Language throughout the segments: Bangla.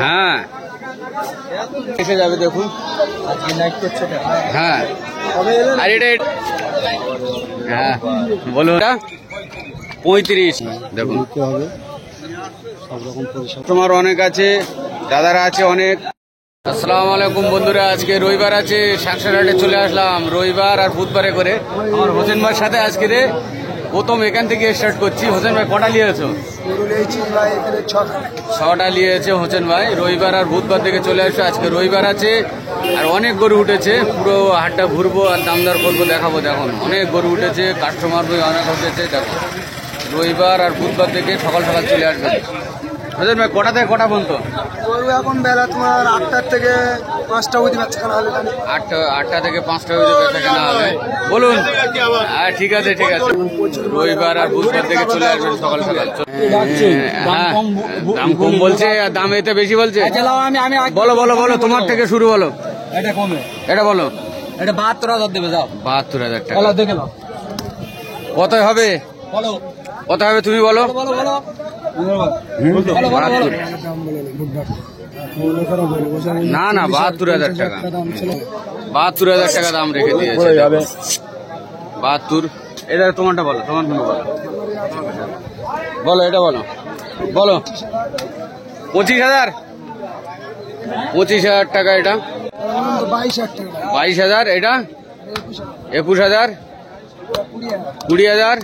হ্যাঁ এসে যাবে দেখুন। হ্যাঁ আর এটা হ্যাঁ বলুন 35 দেখুন। তোমার অনেক আছে, দাদারা আছে অনেক। আসসালামু আলাইকুম বন্ধুরা, আজকে রবিবার আছে, শাকসারহাটে চলে আসলাম রবিবার আর বুধবারে করে। আমার হোসেন ভাইয়ের সাথে আজকে প্রথম এখান থেকে স্টার্ট করছি। হোসেন ভাই কটা নিয়েছো? 6টা নিয়েছে হোসেন ভাই। রবিবার আর বুধবার থেকে চলে আসছে, আজকে রবিবার আছে আর অনেক গরু উঠেছে। পুরো হাটটা ঘুরবো আর দামদার করবো, দেখাবো। দেখুন অনেক গরু উঠেছে, কাস্টমার অনেক উঠেছে। দেখো রবিবার আর বুধবার থেকে সকাল সকাল চলে আসবে। হোসেন ভাই কটা থেকে কটা পর্যন্ত? এখন বেলা তোমার 8টা থেকে 5টা অবধি বেচা কেনা হবে। 8টা থেকে 5টা অবধি বেচা কেনা হবে। বলুন। হ্যাঁ ঠিক আছে ঠিক আছে। রবিবার আর বুধবার থেকে চলে আসবেন সকাল সকাল। হ্যাঁ দাম কম বলছে আর দাম এতে বেশি বলছে। বলো বলো বলো, তোমার থেকে শুরু বলো। এটা কমে, এটা বলো। এটা 72,000 দেবে। যাও 72,000 টাকা। বলো দেখে নাও কত হবে? বলো কত হবে তুমি বলো। বলো বলো 72 না না 72,000 টাকা। 72,000 টাকা দাম রেখে দিয়েছে। 72। এটা তোমারটা বলো, তোমার কোনো বলো। বলো এটা বলো বলো। 25,000। 25,000 টাকা এটা। 22,000 এটা। 21,000। 20,000।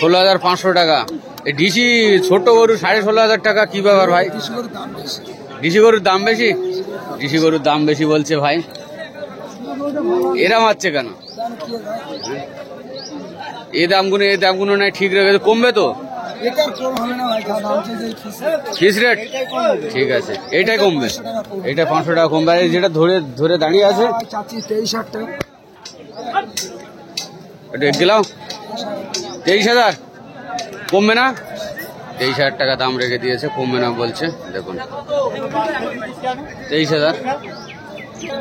16,500 টাকা। ডিসি ছোট গরু 16,500 টাকা। কি ব্যাপার ভাই? ডিসি গরুর দাম বেশি? ডিসি গরুর দাম বেশি বলছে ভাই। এরা মারছে কেন? এই দামগুলো নাই ঠিক রেখেছে। কমবে তো ফিক্স রেট? ঠিক আছে, এইটাই কমবে। এটা 500 টাকা কমবে। যেটা ধরে ধরে দাঁড়িয়ে আছে গেলাম 23,000। কমবে না? 23,000 টাকা দাম রেখে দিয়েছে, কমবে না বলছে। দেখুন 23,000।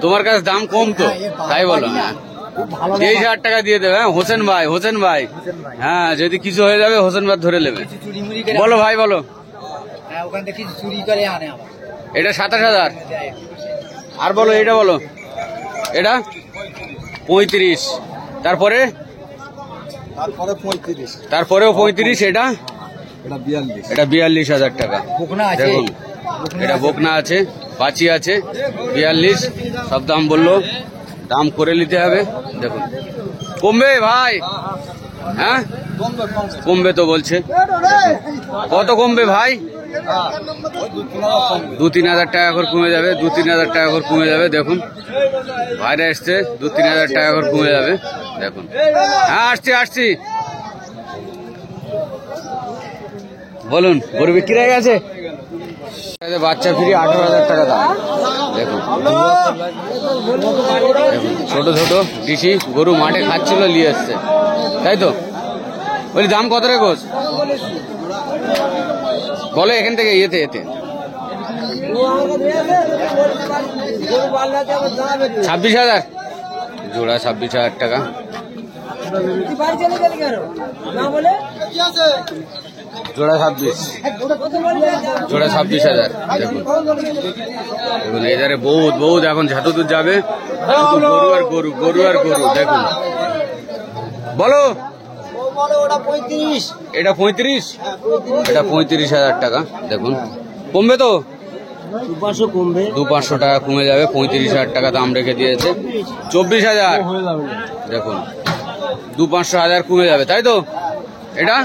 তোমার কাছে দাম কম তো তাই বলো। হ্যাঁ 23,000 টাকা দিয়ে দেবে। হ্যাঁ হোসেন ভাই, হোসেন ভাই। হ্যাঁ যদি কিছু হয়ে যাবে হোসেন ভাই ধরে নেবে। বলো ভাই বলো। এটা 27,000। আর বলো এটা বলো। এটা 35। তারপরেও 35। এটা 42,000 টাকা। দেখুন এটা বকনা আছে, বাচি আছে। 42 সব দাম বললো, দাম করে নিতে হবে। দেখুন কমবে ভাই? হ্যাঁ কমবে তো বলছে। কত কমবে ভাই? 2-3,000 টাকা করে কমে যাবে। 2-3,000 টাকা করে কমে যাবে। দেখুন ভাইরা এসছে, 2-3,000 টাকা করে কমে যাবে। দেখুন হ্যাঁ আসছি আসছি। বলুন গরু বিক্রি হয়ে গেছে? বাচ্চা ফ্রি 18,000 টাকা দাম। দেখুন ছোট ছোট ডিসি গরু মাঠে খাচ্ছিল, নিয়ে এসছে তাই তো। বলি দাম কত রে গোস? বলো এখান থেকে এতে 26,000 জোড়া। 26,000 টাকা জোড়া। 26 জোড়া 26,000। দেখুন দেখুন এধারে বহুত বহুত এখন ঝাঁটুদূর যাবে, গরু আর গরু, গরু আর গরু। দেখুন বলো। এটা 35। এটা 35,000 টাকা। দেখুন কমবে তো? 200-500 টাকা কমে যাবে। 35,000 টাকা দাম রেখে দিয়েছে। 24,000। দেখুন 200-500 কমে যাবে তাই তো। এটা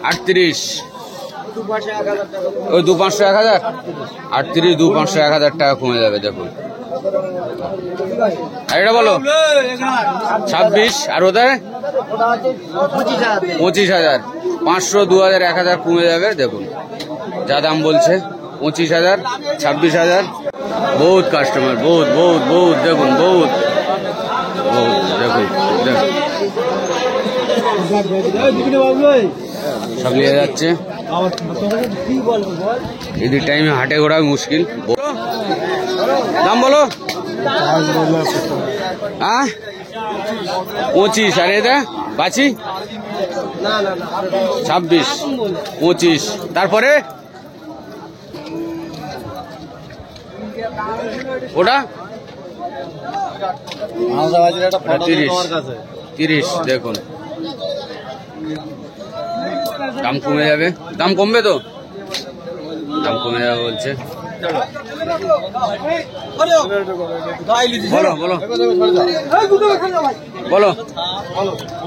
38। ওই 200-500-1,000। 38 200-500-1,000 টাকা কমে যাবে। দেখুন আর এটা বলো 26। আর ওদের 25,000। 500 2,000 1,000 কমে যাবে। দেখুন যা দাম বলছে 25,000 26,000। বহুত কাস্টমার, বহুত বহুত বহুত। দেখুন বহুত বহুত। দেখুন সব নিয়ে যাচ্ছে। ঈদের টাইমে হাটে ঘোরা মুশকিল। দাম বলো। হ্যাঁ 25। আর এটা বাছি 26 25। তারপরে ওটা একটা 30 দেখুন, দাম কমে যাবে, দাম কমবে তো, দাম কমে যাবে বলছে। বলো বলো বলো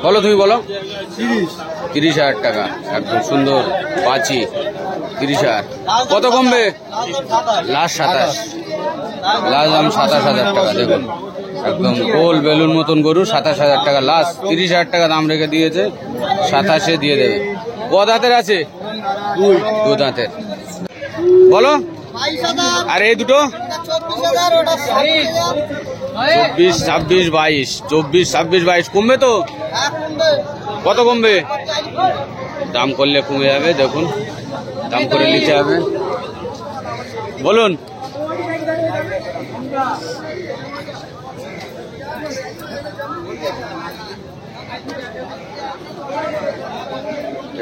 বলো তুমি বলো। 30,000 টাকা, একদম সুন্দর পাঁচি, 30,000। কত কমবে? লাস্ট 27, লাস্ট দাম 27,000 টাকা। দেখুন একদম গোল বেলুন মতন গরু, 27,000 টাকা লাস্ট। 30,000 টাকা দাম রেখে দিয়েছে, 27-এ দিয়ে দেবে। ক দাঁতের আছে? 2 দাঁতের। বলো। আর এই দুটো 24, 26, 22, 24, 26, 22 কমবে তো? কত কমবে? দাম করলে কমে যাবে, দেখুন দাম করে নিতে হবে। বলুন।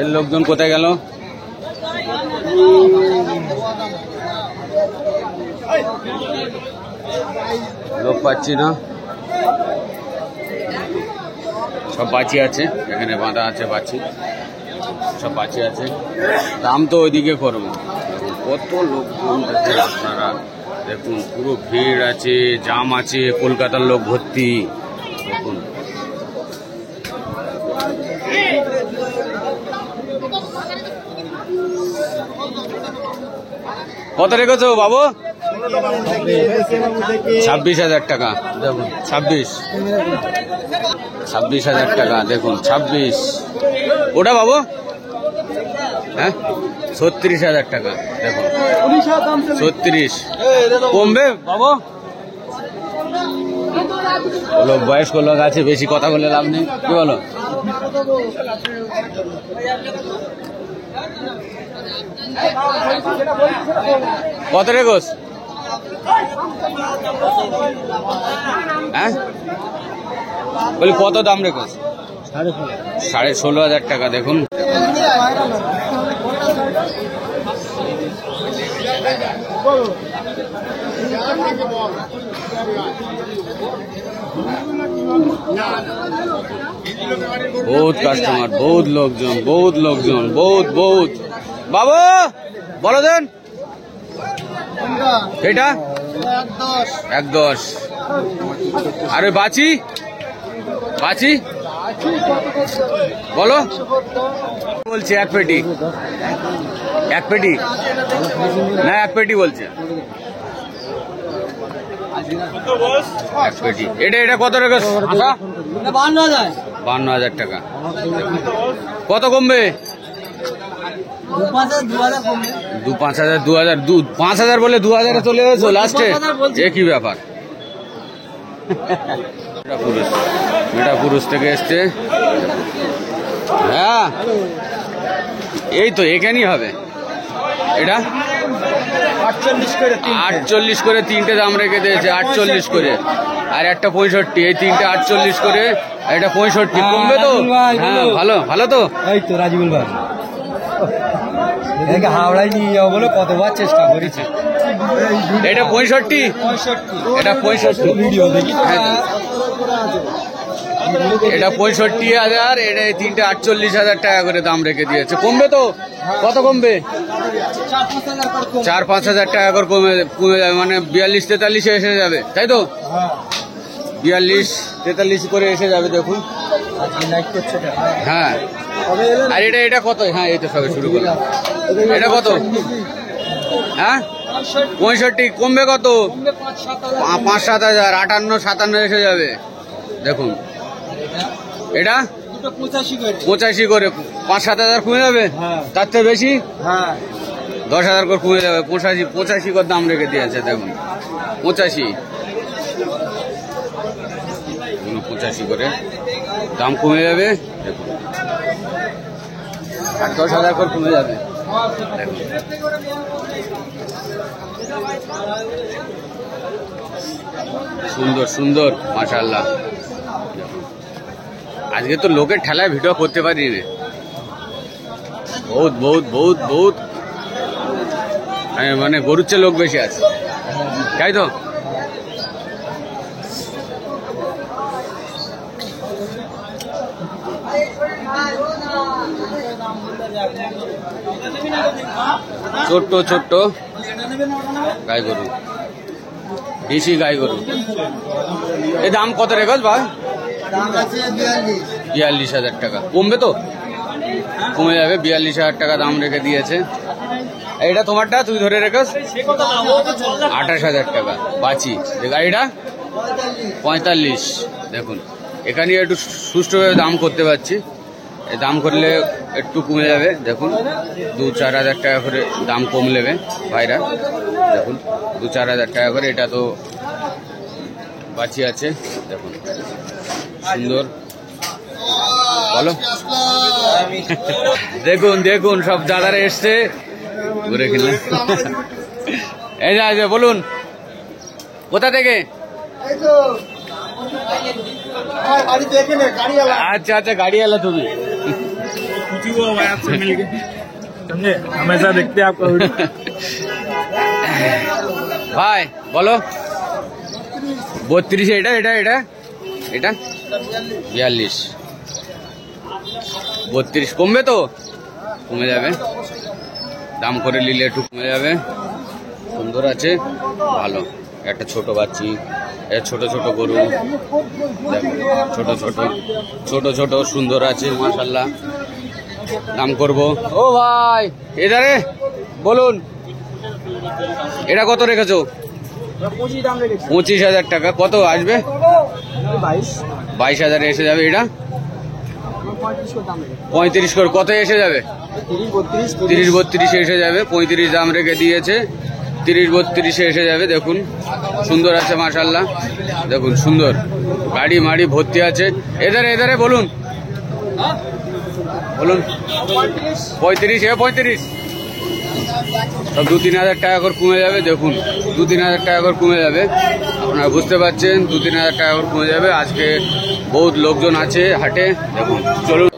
এর লোকজন কোথায় গেল? লোক পাচ্ছি না, সব বাঁচি আছে এখানে, বাঁধা আছে বাঁচি, সব বাঁচি আছে। দাম তো ওইদিকে করবো। কত লোকজন দেখেন আপনারা, দেখুন পুরো ভিড় আছে, জাম আছে, কলকাতার লোক ভর্তি। দেখুন কত রেখেছো বাবু? 26,000 টাকা। দেখুন 26,000 টাকা, দেখুন 26। ওটা বাবু? হ্যাঁ 36,000 টাকা। দেখুন 36 কমবে বাবু? লোক বয়স্ক লোক আছে, বেশি কথা বলে লাভ নেই, কি বলো? কত রেখোস? হ্যাঁ বলি কত দাম রেখোস? 16,500 টাকা। দেখুন বহুত কাস্টমার, বহুত লোকজন, বহুত লোকজন, বহুত বহুত। বাবু বলো দেন, এটা 110। আর ওই বাঁচি, বাঁচি বলো। বলছে এক পেটি, এক পেটি না, এক পেটি বলছে, এক পেটি। এটা এটা কত টাকা? 52,000 টাকা। কত কমবে? 5,000, 2,000, 5,000 বলে 2,000-এ চলে গেছো লাস্টে, এ কি ব্যাপার? এটা পুরুষ থেকে এসছে। হ্যাঁ এই তো এখানেই হবে। এটা 48 করে তিনটে দাম রেখে দিয়েছে, 48 করে। আর একটা 65, এই তিনটে 48 করে, এটা 65। কমবে তো? হ্যাঁ ভালো, ভালো তো। এই তো রাজিবুল ভাই হাওড়ায় নিয়ে যাবো বলে কতবার চেষ্টা করেছে। এটা 65, এটা 65 ভিডিও দেখি। এটা 65,000, এটা এই তিনটে 48,000 টাকা করে দাম রেখে দিয়েছে। কমবে তো? কত কমবে? 4-5,000 টাকা করে কমে যাবে, মানে 42-43 এসে যাবে, তাই তো? 42-43 করে এসে যাবে। দেখুন হ্যাঁ। আর এটা এটা কত? হ্যাঁ এই তো সবে শুরু করলাম। এটা কত? হ্যাঁ 65। কমবে কত? 5-7,000, 58-57 এসে যাবে। দেখুন এটা 85 করে, 5-7,000 কমে যাবে। তার থেকে বেশি 10,000 করে কমে যাবে। 85 করে দাম রেখে দিয়েছে। দেখুন 85 করে দাম কমে যাবে। দেখুন আর 10,000 করে কমে যাবে। দেখুন সুন্দর সুন্দর, মাশাআল্লাহ। আজকে তো লোকের ঠেলায় ভিডিও করতে পারি না, বহুত বহুত বহুত বহুত, মানে গরুর চেয়ে লোক বেশি আছে। তাই তো? ছোট্ট ছোট্ট গাই গরু, দেশি গাই গরু। এই দাম কত রেখেছ ভাই? 42,000 টাকা। কমবে তো? কমে যাবে, 42,000 টাকা দাম রেখে দিয়েছে। এটা তোমারটা তুই ধরে রেখেছ 28,000 টাকা বাঁচি। গাড়িটা 45। দেখুন এখানে একটু সুষ্ঠুভাবে দাম করতে পারছি, এই দাম করলে একটু কমে যাবে। দেখুন 2-4 হাজার টাকা করে দাম কম নেবে ভাইরা। দেখুন 2-4 হাজার টাকা করে। এটা তো বাঁচি আছে, দেখুন সুন্দর। বলো দেখুন দেখুন সব দাদারা এসছে ঘুরে কিনলে। এই যে বলুন কোথা থেকে? अच्छा अच्छा गाड़ी वाला तू भी हमेशा देखते हैं आपका ভাই বলো 32। এটা এটা এটা এটা 42। 32 কমবে তো? কমে যাবে, দাম করে নিলে একটু কমে যাবে। সুন্দর আছে, ভালো। একটা ছোট বাচ্চি, ছোট ছোট গরু, ছোট ছোট ছোট ছোট সুন্দর আছে মাশাআল্লাহ। দাম করব। ও ভাই এধারে বলুন এটা কত রেখেছো? 25,000 টাকা। কত আসবে? 22,000 এসে যাবে। এটা 35 করে। কত এসে যাবে? 30-32 এসে যাবে। 35 দাম রেখে দিয়েছে, 30-32 এসে যাবে। দেখুন সুন্দর আছে মাশাআল্লাহ। দেখুন সুন্দর, গাড়ি মাড়ি ভর্তি আছে। এধারে এধারে বলুন বলুন 35। 35 সব 2-3 হাজার টাকা করে কমে যাবে। দেখুন 2-3 হাজার টাকা করে কমে যাবে। আপনারা বুঝতে পারছেন 2-3 হাজার টাকা করে কমে যাবে। আজকে বহুত লোকজন আছে হাটে। দেখুন চলুন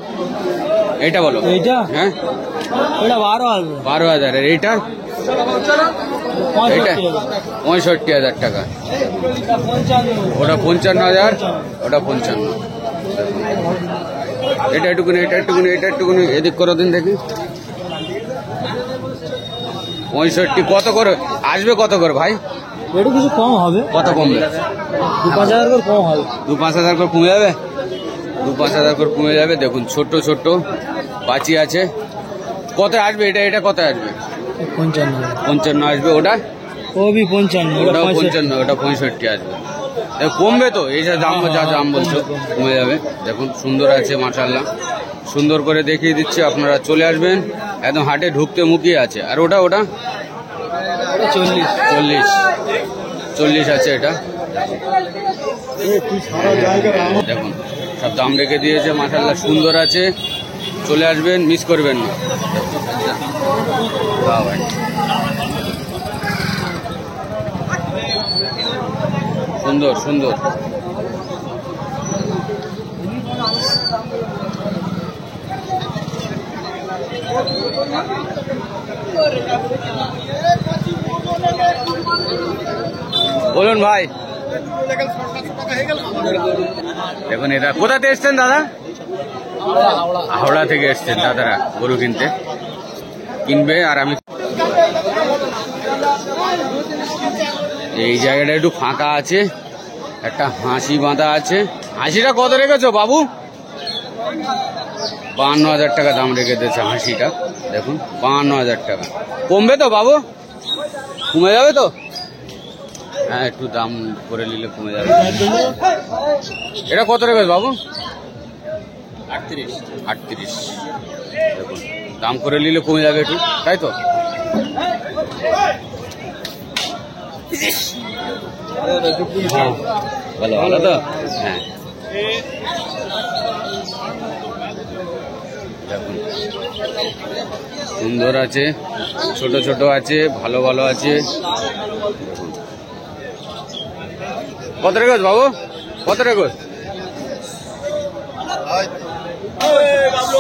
এইটা বলো। এইটা হ্যাঁ এটা 12,000। এইটা 65,000 টাকা। ওটা 55,000, ওটা 55। এটা একটুকুনি, এটা একটুকুনি, এটা একটুকুনি এদিক করে দিন দেখি। 65 কত করে আসবে? কত করে ভাই? একটু কিছু কম হবে। কত কমবে? 2-5 হাজার করে কম হবে। 2-5 হাজার করে কমে যাবে। 2-5 হাজার করে কমে যাবে। দেখুন ছোট্ট ছোট্ট বাঁচি আছে। কত আসবে এটা? এটা কত আসবে? 55 আসবে। ওটা ও বি 55, ওটাও 55, ওটা 65 আসবে। কমবে তো? এই যে দাম যা দাম বলছো কমে যাবে। দেখুন সুন্দর আছে মাশাআল্লাহ। সুন্দর করে দেখিয়ে দিচ্ছি, আপনারা চলে আসবেন। একদম হাটে ঢুকতে মুখিয়ে আছে। আর ওটা ওটা 40 আছে। এটা দেখুন সব দাম রেখে দিয়েছে মাশাআল্লাহ। সুন্দর আছে, চলে আসবেন, মিস করবেন না। সুন্দর সুন্দর। বলুন ভাই। দেখুন এটা কোথাতে এসছেন দাদা? হাওড়া থেকে এসছেন দাদারা গরু কিনতে, কিনবে। আর আমি এই জায়গাটা একটু ফাঁকা আছে, একটা হাসি বাঁধা আছে। হাসিটা কত রেখেছো বাবু? 52,000 টাকা দাম রেখে দিয়েছে হাসিটা। দেখুন 52,000 টাকা। কমবে তো বাবু? কমে যাবে তো? হ্যাঁ একটু দাম করে নিলে কমে যাবে। এটা কত রেখেছ বাবু? 38। দেখুন দাম করে নিলে কমে যাবে একটু, তাই তো? ভালো ভালো তো? হ্যাঁ দেখুন সুন্দর আছে, ছোট ছোট আছে, ভালো ভালো আছে। কত রেখেছ বাবু? কত রেখেছ?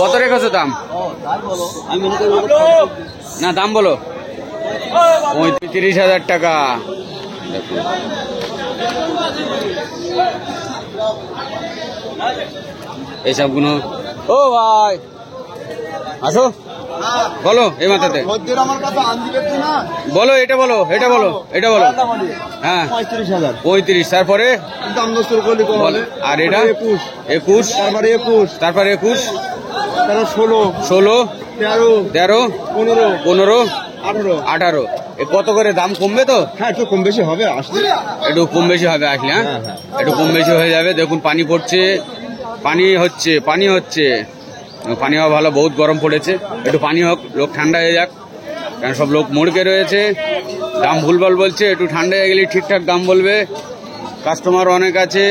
কত রেখেছো দাম? না দাম বলো। 35,000 টাকা। দেখুন এইসবগুলো। ও ভাই আসো, বলো এই মাথাতে বলো, এটা বলো, এটা বলো, এটা বলো। হ্যাঁ 35, তারপরে বলো। আর এটা 21, তারপরে 21, 16, 13, 15, 18। কত করে দাম কমবে তো? হ্যাঁ একটু কম বেশি হবে আসলে, একটু কম বেশি হবে আসলে। হ্যাঁ একটু কম বেশি হয়ে যাবে। দেখুন পানি পড়ছে, পানি হচ্ছে, পানি হওয়া ভালো, বহুত গরম পড়েছে। একটু পানি হোক, লোক ঠান্ডা হয়ে যাক, কারণ সব লোক মুড়কে রয়েছে, দাম ভুলভাল বলছে। একটু ঠান্ডা হয়ে গেলে ঠিকঠাক দাম বলবে। কাস্টমার অনেক আছে,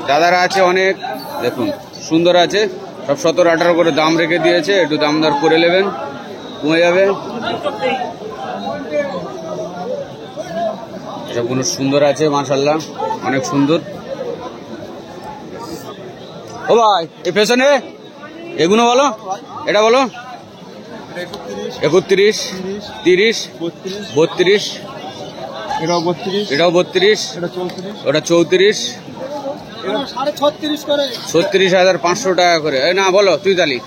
দাদারা আছে অনেক। দেখুন সুন্দর আছে, সব 17-18 করে দাম রেখে দিয়েছে। একটু দাম দর করে নেবেন, কমে যাবে। এসবগুলো সুন্দর আছে মাশাআল্লাহ, অনেক সুন্দর। ও ভাই এই পেছনে এগুলো বলো, এটা বলো। 31, 30, 32, এটাও 32, এটাও 32, এটা 34, ওটা 34, 36.5 করে। 36,500 টাকা করে। এই না বলো তুই তালি,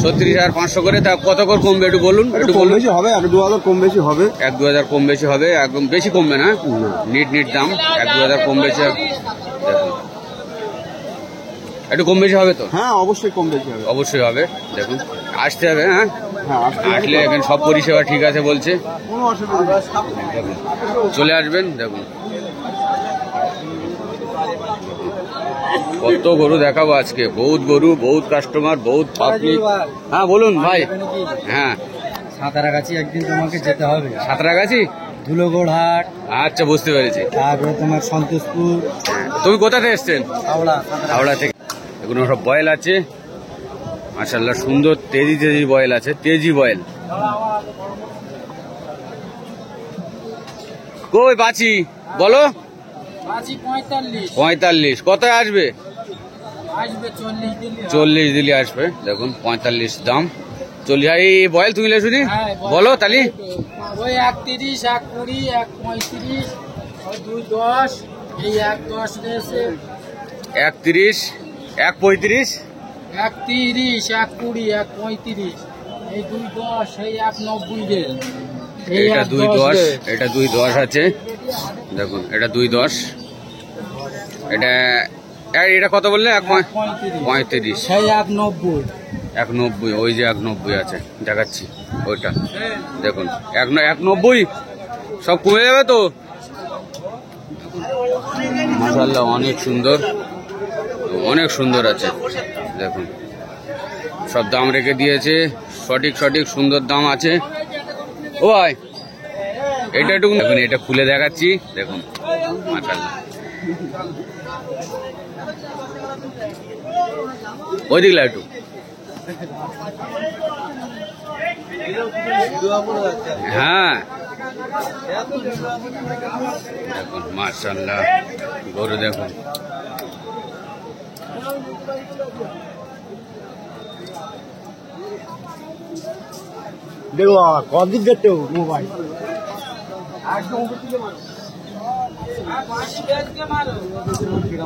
36,500 করে। তা কত করে কমবে একটু বলুন, একটু কম বলুন। বেশি হবে, আর 2,000 কম বেশি হবে। 1-2 হাজার কম বেশি হবে, একদম বেশি কমবে না। নিট দাম 1-2 হাজার কম বেশি হবে। দেখুন একটু কম বেশি হবে তো? হ্যাঁ অবশ্যই কম বেশি হবে, অবশ্যই হবে। দেখুন আসতে হবে। হ্যাঁ হ্যাঁ আসলে এখানে সব পরিষেবা ঠিক আছে বলছে, কোনো অসুবিধা দেখুন চলে আসবেন। দেখুন কত গরু দেখাবো আজকে, বহুত গরু, বহুত কাস্টমার, বহুত পাবলিক। হ্যাঁ বলুন ভাই। হ্যাঁ সাঁতারাগাছি একদিন তোমাকে যেতে হবে, সাঁতরাগাছি। ধুলোগড় হাট, আচ্ছা বুঝতে পেরেছি। তারপরে তোমার সন্তোষপুর, তুমি কোথা থেকে এসছেন? হাওড়া। হাওড়া থেকে। এগুলো সব বয়েল আছে মাশাআল্লাহ, সুন্দর তেজি বয়েল আছে, তেজি বয়েল। কই বাছি বলো? 45। কতয় আসবে? 40 দিলে আসবে। দেখুন 45 দাম, 40। এই বয়েল তুমি শুনি বলো তালি। ওই 31, 120, 135, ওই 210, এই 110 রয়েছে, 31, 135, 130, 120, 135, এই 210, এই 190 রে। এটা 210, এটা 210 আছে। দেখুন এটা 210। এটা কত বললে? 35, সেই 190, 190। ওই যে 190 আছে দেখাচ্ছি ওইটা। দেখুন 190 সব কমে যাবে তো। মাশাআল্লাহ অনেক সুন্দর, অনেক সুন্দর আছে। দেখুন সব দাম রেখে দিয়েছে, সঠিক সুন্দর দাম আছে। ও ভাই এটা একটু দেখুন, এটা খুলে দেখাচ্ছি। দেখুন মাশাআল্লাহ, ওই দিকলা একটু। হ্যাঁ দেখুন মাশাআল্লাহ গরু দেখুন। দেখো কদিন দেখতে মোবাইল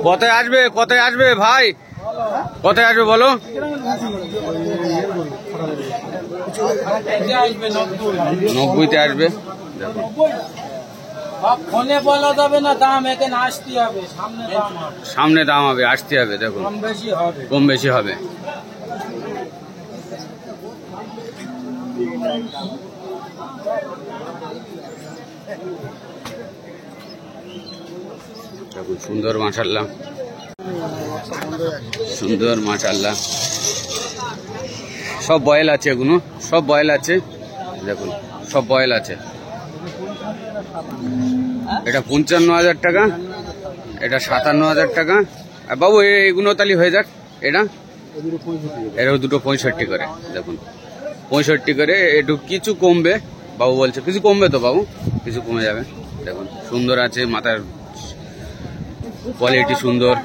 কোথায় আসবে ভাই, কোথায় আসবে বলো? 90-তে আসবে। ফোনে বলা যাবে না দাম, এখানে আসতে হবে, সামনে দাম হবে, আসতে হবে। দেখুন কম বেশি হবে। দেখুন সুন্দর মাশাআল্লাহ, সুন্দর মাশাআল্লাহ। সব বয়েল আছে, এগুলো সব বয়েল আছে। দেখুন সব বয়েল আছে। এটা 55,000 টাকা, এটা 57,000 টাকা। আর বাবু এগুলো তাহলে হয়ে যাক। এটা দুটো 65 করে। দেখুন 65 করে। একটু কিছু কমবে বাবু বলছে, কিছু কমবে তো বাবু? কিছু কমে যাবে। দেখুন সুন্দর আছে, মাথার কোয়ালিটি সুন্দর।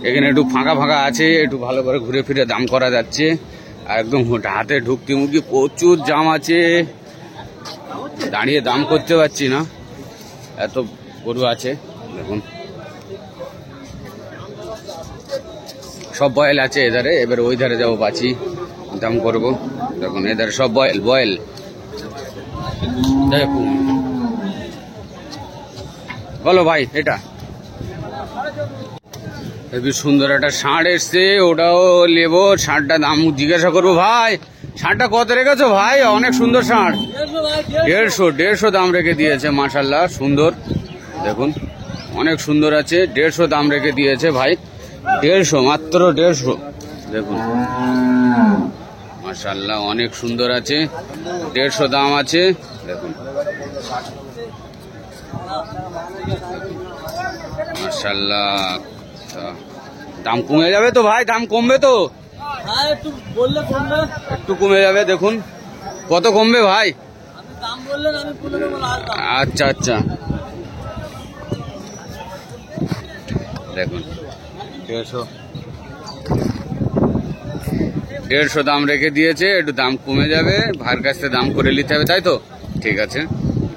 এখানে একটু ফাঁকা আছে, একটু ভালো করে ঘুরে ফিরে দাম করা যাচ্ছে। আর একদম হাতে ঢুকতে মুখি প্রচুর জাম আছে। দাঁড়িয়ে দাম করতে পারছি না, এত গরু আছে। দেখুন সব বয়েল আছে এধারে, এবার ওই ধারে যাবো, বাঁচি দাম করবো। দেখুন এধারে সব বয়েল বয়েল। দেখুন বলো ভাই, এটা হেবি সুন্দর একটা ষাঁড় এসছে, ওটাও নেবো। ষাঁড়টা দাম জিজ্ঞাসা করবো। ভাই ষাঁড়টা কত রেখেছো ভাই? অনেক সুন্দর ষাঁড়। 150 দাম রেখে দিয়েছে, মাশাল্লাহ সুন্দর। দেখুন অনেক সুন্দর আছে, 150 দাম রেখে দিয়েছে ভাই। 150, মাত্র 150। দেখুন মাশাল্লাহ অনেক সুন্দর আছে, 150 দাম আছে। দেখুন মাশাল্লাহ। দাম কমে যাবে তো ভাই? দাম কমবে তো? একটু বললে কমবে, একটু কমে যাবে। দেখুন কত কমবে ভাই? আপনি দাম বললেন, আমি বলে দেবো লাস্ট দাম। আচ্ছা আচ্ছা, দেখুন 150 দাম রেখে দিয়েছে, একটু দাম কমে যাবে, ভাইয়ের কাছ থেকে দাম করে নিতে হবে, তাই তো? ঠিক আছে,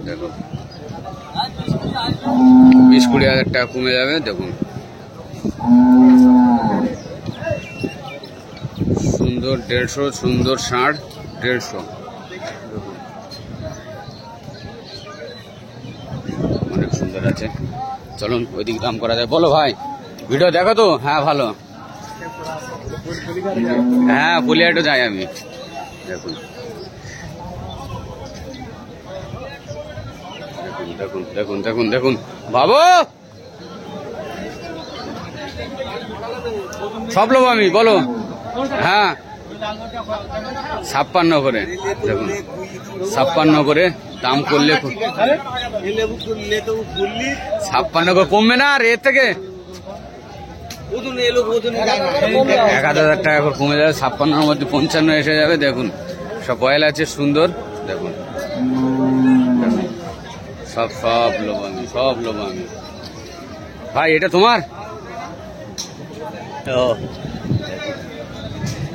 দেখুন 20-20 হাজার টাকা কমে যাবে। দেখুন সুন্দর 150, সুন্দর ষাঁড় 150। অনেক সুন্দর আছে। চলুন ওইদিকে দাম করা যায়। বলো ভাই, ভিডিও দেখো তো? হ্যাঁ ভালো, হ্যাঁ পুলিয়াটো যাই আমি। দেখুন দেখুন দেখুন দেখুন দেখুন বাবু, সব লোক আমি। বলো হ্যাঁ 56 করে। দেখুন 56 করে দাম করলে 56 করে কমবে না আর এর থেকে 1000 টাকা করে কমে যাবে। 56-র মধ্যে 55 এসে যাবে। দেখুন সব বয়েল আছে সুন্দর। দেখুন সব সব লোক আমি, সব লোক আমি। ভাই এটা তোমার?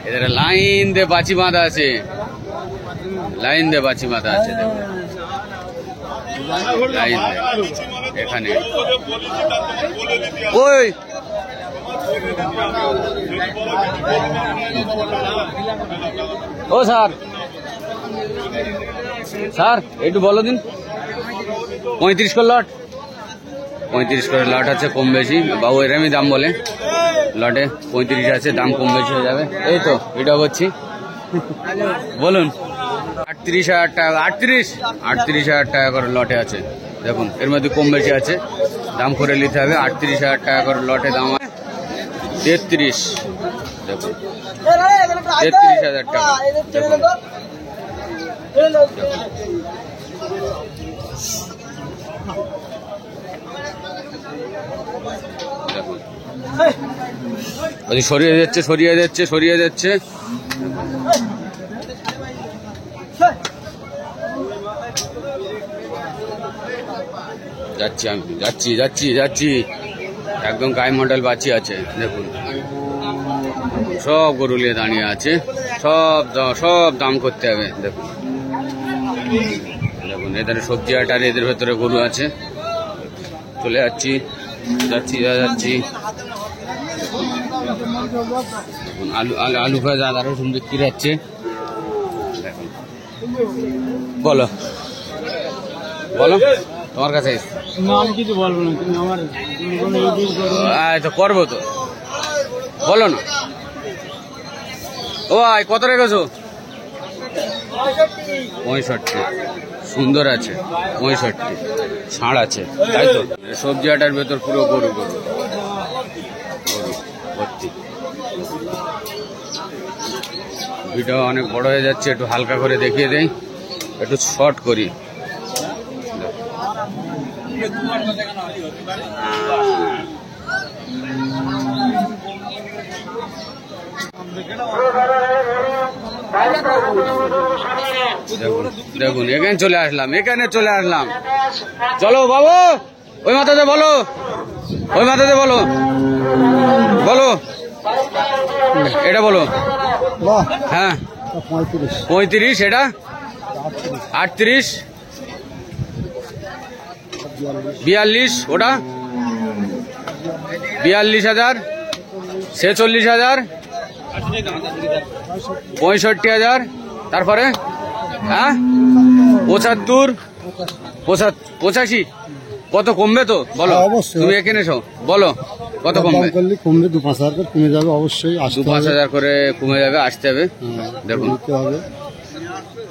এদের লাইন দিয়ে বাঁচি বাঁধা আছে, লাইন দিয়ে বাঁচি বাঁধা আছে। দেখুন লাইন এখানে। ওই ও স্যার, স্যার একটু বলো দিন। 35 করে লট, 35 করে লট আছে, কম বেশি বাবু এরমই দাম বলে। লটে 35 আছে, দাম কম বেশি হয়ে যাবে। এই তো এটা বলছি, বলুন। 38,000 টাকা, 38,000 টাকা করে লটে আছে। দেখুন এর মধ্যে কম বেশি আছে, দাম করে নিতে হবে। 38,000 টাকা করে লটে দাম আছে। 33, দেখুন 33,000 টাকা। দেখুন দেখুন সরিয়ে যাচ্ছে, সরিয়ে যাচ্ছে, সরিয়ে যাচ্ছে। যাচ্ছি আমি, যাচ্ছি যাচ্ছি যাচ্ছি। একদম গায়ে মডেল বাচ্চি আছে। দেখুন সব গরু নিয়ে দাঁড়িয়ে আছে, সব সব দাম করতে হবে। দেখুন দেখুন এদের সবজি আটার, এদের ভেতরে গরু আছে। চলে যাচ্ছি, যাচ্ছি যাচ্ছি। দেখুন আলু আলু আলু পেঁয়াজ আদা রসুন বিক্রি যাচ্ছে। দেখুন বলো, বলো তোমার কাছে। না আমি কিছু বলবো না, তুমি আমার তো করবো তো, বলো না। ও আয় কত রেখেছো? 65, সুন্দর আছে 65, ছাড় আছে, তাই তো? সবজি আটার ভেতর পুরো গরু গরু গরু ভর্তি। ভিডিও অনেক বড় হয়ে যাচ্ছে, একটু হালকা করে দেখিয়ে দেই, একটু শর্ট করি। দেখুন দেখুন এখানে চলে আসলাম, এখানে চলে আসলাম। চলো বাবু, ওই মাথাতে বলো, ওই মাথাতে বলো, বলো এটা বলো। হ্যাঁ 35, এটা 38, 42, ওটা 42,000, 46,000, 65,000, তারপরে হ্যাঁ 75, 85, কত কমবে তো বলো? হ্যাঁ, অবশ্যই। তুমি এখানে এসো, বলো কত কমবে? করলে কমবে 2-5 হাজার করে কমে যাবে অবশ্যই। 2-5 হাজার করে কমে যাবে, আসতে হবে। দেখুন নিতে হবে,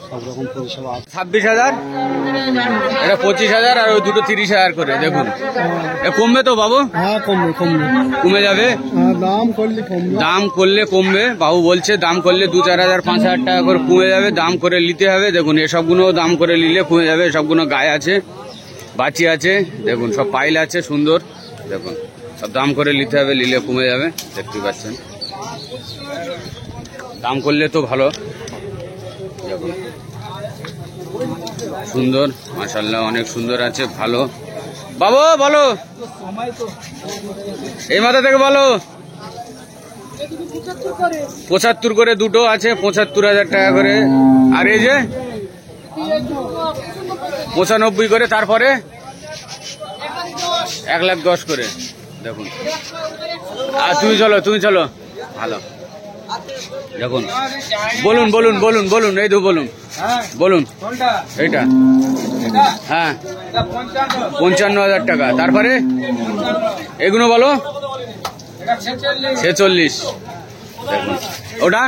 সব রকম পরিষেবা আছে। 26,000, এটা 25,000, আর ওই দুটো 30,000 করে। দেখুন এ কমবে তো বাবু? হ্যাঁ কমবে কমবে, কমে যাবে, দাম করলে কমবে। দাম করলে কমবে। বাবু বলছে দাম করলে 2-4 হাজার 5,000 টাকা করে কমে যাবে, দাম করে নিতে হবে। দেখুন এসবগুলো দাম করে নিলে কমে যাবে। সবগুলো গায়ে আছে, বাচি আছে, দেখুন সব পাইল আছে সুন্দর। দেখুন সব দাম করে নিতে হবে, নিলে কমে যাবে। দেখতে পাচ্ছেন দাম করলে তো ভালো। দেখুন সুন্দর, মাশাআল্লাহ অনেক সুন্দর আছে, ভালো। বাবু বলো, এই মাথা থেকে বলো। 75 করে দুটো আছে, 75,000 টাকা করে। আর এই যে 95 করে, তারপরে 1,10,000 করে। দেখুন আর তুমি চলো ভালো। দেখুন বলুন বলুন বলুন বলুন, এই তো বলুন বলুন। এইটা হ্যাঁ 55,000 টাকা। তারপরে এগুলো বলো 46। দেখুন ওটা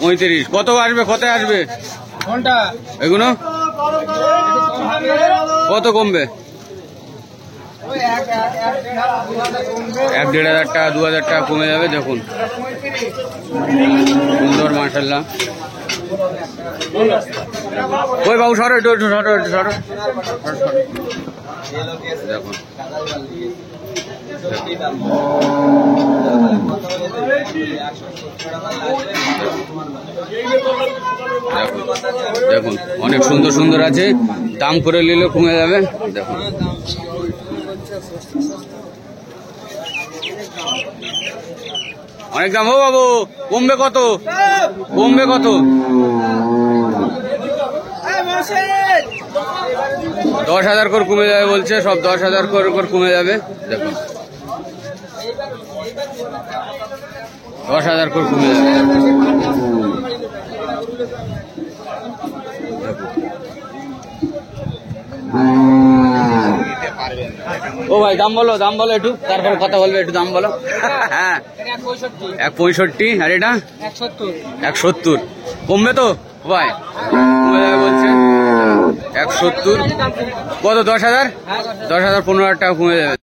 35। কত আসবে, কত আসবে এগুলো? কত কমবে? 1-1,500 টাকা 2,000 টাকা কমে যাবে। দেখুন সুন্দর, মাশাআল্লাহ। ওই বাবু সরো, একটু সরো। দেখুন দেখুন অনেক সুন্দর সুন্দর আছে, দাম করে নিলে কমে যাবে। দেখুন অনেক দাম। ও বাবু কমবে কত? 10,000 করে কমে যাবে বলছে, সব 10,000 করে কমে যাবে। দেখুন 10,000 করে কমে যাবে। ও ভাই দাম বলো একটু, তারপরে কথা বলবে, একটু দাম বলো। হ্যাঁ 165, আর এটা 170। কমবে তো ভাই? কমে যাবে বলছে 170। কত? 10,000, 15,000 টাকা কমে যাবে।